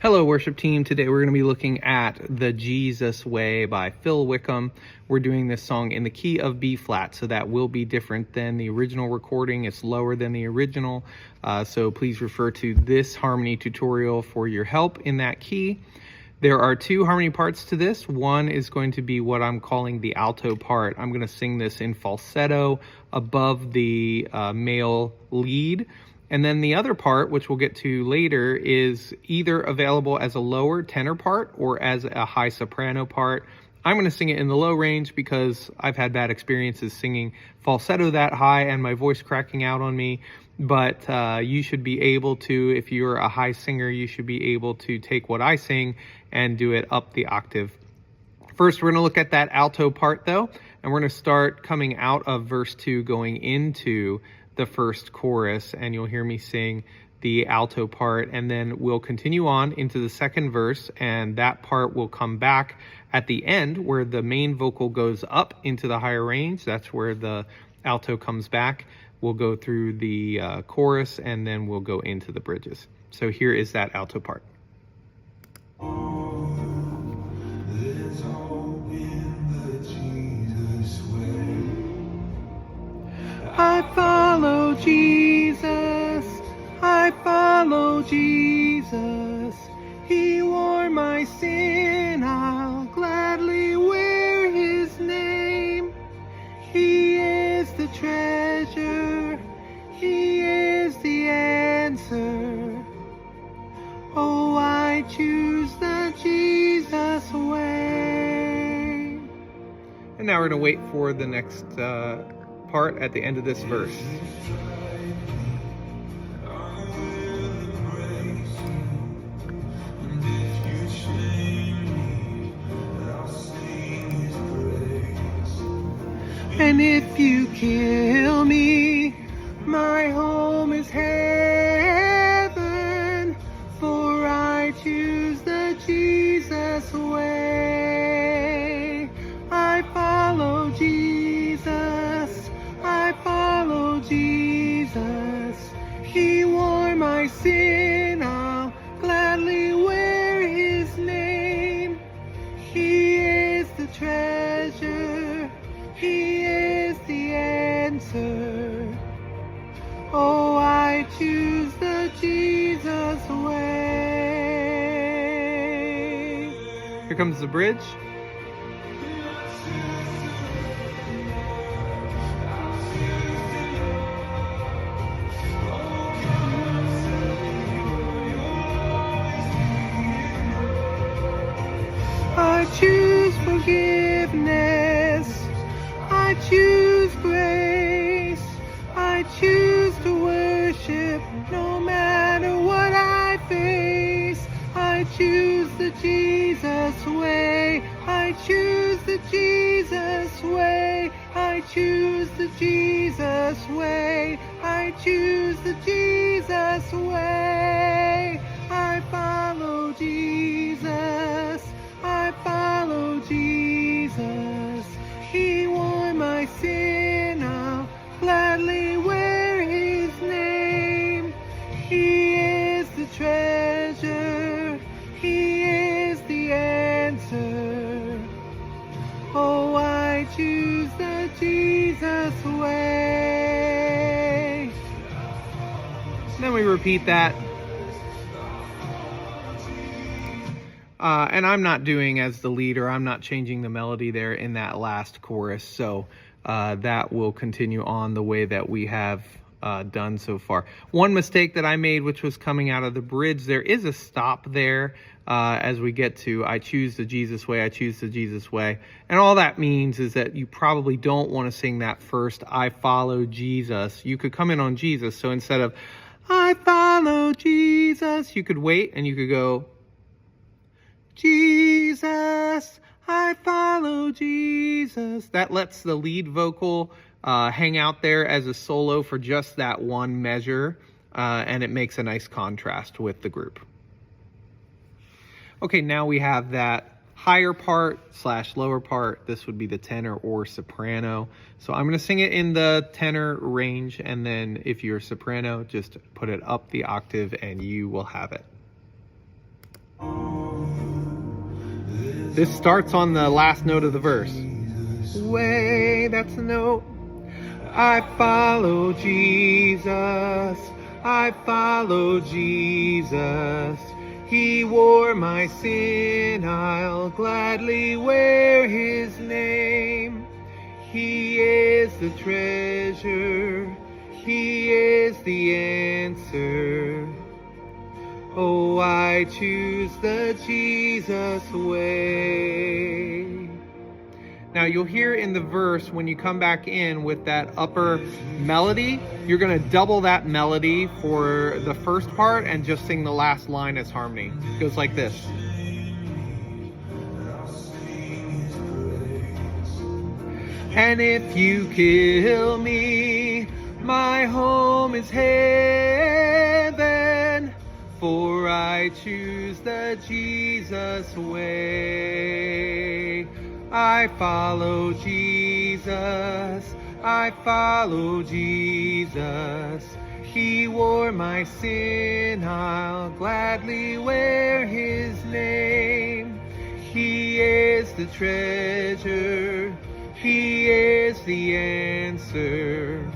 Hello, worship team. Today we're going to be looking at The Jesus Way by Phil Wickham. We're doing this song in the key of B flat, so that will be different than the original recording. It's lower than the original, so please refer to this harmony tutorial for your help in that key. There are two harmony parts to this. One is going to be what I'm calling the alto part. I'm going to sing this in falsetto above the male lead. And then the other part, which we'll get to later, is either available as a lower tenor part or as a high soprano part. I'm going to sing it in the low range because I've had bad experiences singing falsetto that high and my voice cracking out on me. But you should be able to, if you're a high singer, you should be able to take what I sing and do it up the octave. First, we're going to look at that alto part though, and we're going to start coming out of verse 2 going into the first chorus, and you'll hear me sing the alto part, and then we'll continue on into the second verse, and that part will come back at the end where the main vocal goes up into the higher range. That's where the alto comes back. We'll go through the chorus, and then we'll go into the bridges. So here is that alto part. I follow Jesus, I follow Jesus. He wore my sin, I'll gladly wear his name. He is the treasure, he is the answer. Oh, I choose the Jesus way. And now we're going to wait for the next part at the end of this verse. And if you kill me, my home is heaven, for I choose the Jesus way. I follow Jesus, I follow Jesus. He wore my sin, I'll gladly wear his name. He is the treasure, he is the answer. Oh, I choose the Jesus way. Here comes the bridge. I choose forgiveness, I choose grace, I choose to worship no matter what I face. I choose the Jesus way, I choose the Jesus way, I choose the Jesus way, I choose the Jesus way. I follow Jesus, I follow Jesus. He wore my sin, I'll gladly wear his name. He is the treasure, he is the answer. Oh, I choose the Jesus way. Then we repeat that. And I'm not doing as the leader, I'm not changing the melody there in that last chorus, so that will continue on the way that we have done so far. One mistake that I made, which was coming out of the bridge, there is a stop there as we get to I choose the Jesus way, I choose the Jesus way. And all that means is that you probably don't want to sing that first I follow Jesus. You could come in on Jesus, so instead of I follow Jesus, you could wait and you could go Jesus, I follow Jesus. That lets the lead vocal hang out there as a solo for just that one measure, and it makes a nice contrast with the group. Okay, now we have that higher part / lower part. This would be the tenor or soprano. So I'm going to sing it in the tenor range, and then if you're soprano, just put it up the octave and you will have it. This starts on the last note of the verse. Way, that's the note. I follow Jesus. I follow Jesus. He wore my sin. I'll gladly wear his name. He is the treasure. He is the answer. Oh, I choose the Jesus way. Now you'll hear in the verse when you come back in with that upper melody, you're going to double that melody for the first part and just sing the last line as harmony. It goes like this. And if you kill me, my home is heaven, for I choose the Jesus way. I follow Jesus, I follow Jesus. He wore my sin, I'll gladly wear his name. He is the treasure, he is the answer.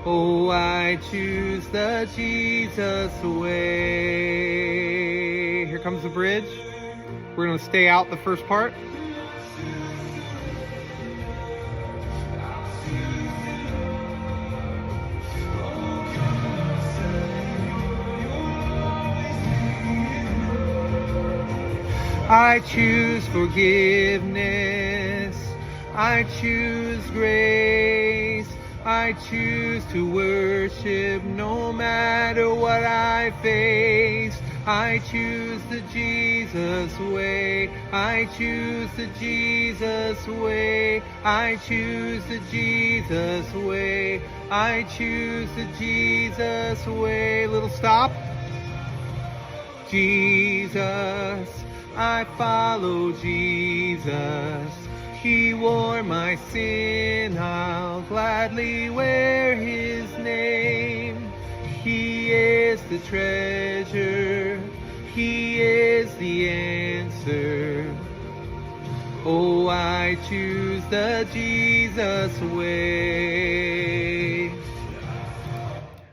Oh, I choose the Jesus way. Here comes the bridge. We're going to stay out the first part. I choose forgiveness. I choose grace. I choose to worship no matter what I face. I choose the Jesus way. I choose the Jesus way. I choose the Jesus way. I choose the Jesus way. Little stop. Jesus, I follow Jesus. He wore my sin, I'll gladly wear his name. He is the treasure, he is the answer. Oh, I choose the Jesus way.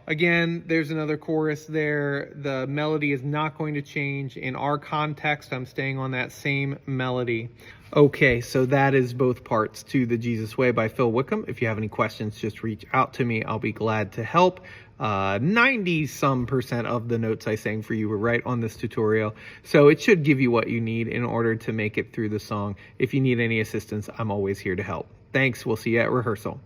Again, there's another chorus there. The melody is not going to change. In our context, I'm staying on that same melody. Okay, so that is both parts to The Jesus Way by Phil Wickham. If you have any questions, just reach out to me. I'll be glad to help. 90% of the notes I sang for you were right on this tutorial, so it should give you what you need in order to make it through the song. If you need any assistance, I'm always here to help. Thanks. We'll see you at rehearsal.